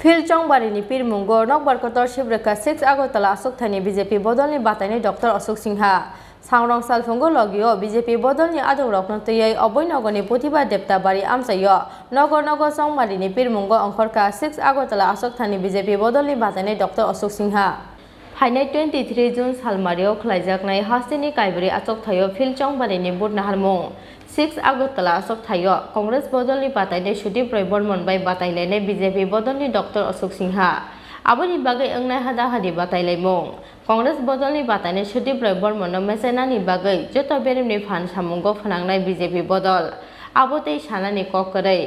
फिलचंगबारिनि पिरमुंगो नकबारकतर शिवरेखा 6 আগরতলা असोकथानि बीजेपी बदलनि बातायनि डॉक्टर अशोक सिंहा सांग्रं सालफुंगो लगियो बीजेपी बदलनि आदौरकनो तैयै अबयनगरनि प्रतिभा देवताबारि आमसायो नगर नगर संगमारिनि पिरमुंगो अंखरका 6 আগরতলা असोकथानि बीजेपी बदलनि बातायनि डॉक्टर अशोक सिंहा फाइनाय 23 जून सालमारियाव खलायजाकनाय हास्तिनि कायबरी आचकथायो फिलचंगबारिनि बुधनाहारमुं 6 আগরতলা असोकथायो कांग्रेस बदलनि बातायनि सुदीप रय बर्मन बाय बातायलायनाय बीजेपी बदलनि डॉक्टर अशोक सिंहा आबोनि बागै ओंनाय हादा हादि बातायलायमुं कांग्रेस बदलनि बातायनाय सुदीप रय बर्मन मेसेनानि बागै जत बेरेमनि फान सामुंगो फोनांनाय बीजेपी बदल आबोतै सानानि ककरै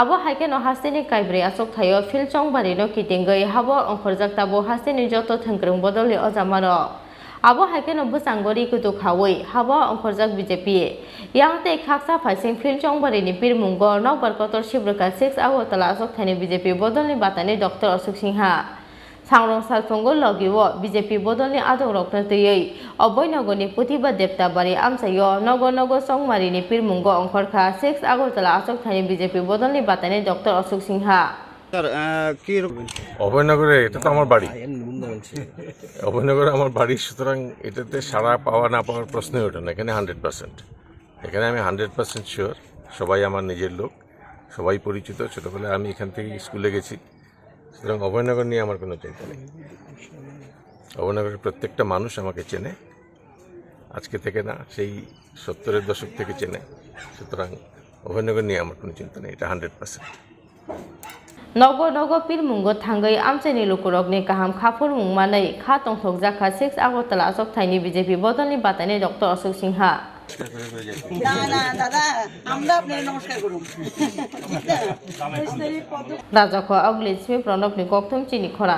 आबो हाइकेनो हास्तिनि कायब्रै आचकथायो फिलचंगबारिनो किटिंगै हाबो अंखरजाकताबो हास्तिनि जत थोंग्रों बदलनि अजामारो आबो हाइकेनो बसांगरि कुतु खावै हाबो अंखरजाक बीजेपी यांते खाकसा फाइसिं फिलचंगबारिनि पिरमुंगो नकबारकतर शिवरेखा 6 আগরতলা असोकथानि बीजेपी बदलनि बातायनि डॉक्टर अशोक सिंहा सांग्रं सालफुंगो लगियो बीजेपी बदलनि आदौरकनो तैयै अबयनगरनि प्रतिभा देवताबारि आमसायो नगर नगर संगमारिनि पिरमुंगो अंखरका 6 আগরতলা असोकथानि बीजेपी बदलनि बातायनि डॉक्टर अशोक सिंहा অভয়নগরে এটা তো আমার বাড়ি অভয়নগরে আমার বাড়ি সুতরাং এটাতে সাড়া পাওয়া না পাওয়ার প্রশ্নই ওঠে না এখানে 100% এখানে আমি 100% শিওর সবাই আমার নিজের লোক সবাই পরিচিত ছোটবেলায় আমি এখান থেকে স্কুলে গেছি সুতরাং অভয়নগর নিয়ে আমার কোনো চিন্তা নেই অভয়নগরের প্রত্যেকটা মানুষ আমাকে চেনে আজকে থেকে না সেই 70-এর দশক থেকে চেনে সুতরাং অভয়নগর নিয়ে আমার কোনো চিন্তা নেই এটা 100% नगर नगर पिरमुंगो थांगै आमसानि लुकुरकनि गाहाम खाफुर मुंमानै खा तंथक जाखा 6 আগরতলা असोकथानि बीजेपी बदलनि बातायनि डॉक्टर अशोक सिंहा राजाखौ अग्लिस्मी प्रणबनि गौतम चिनि खरा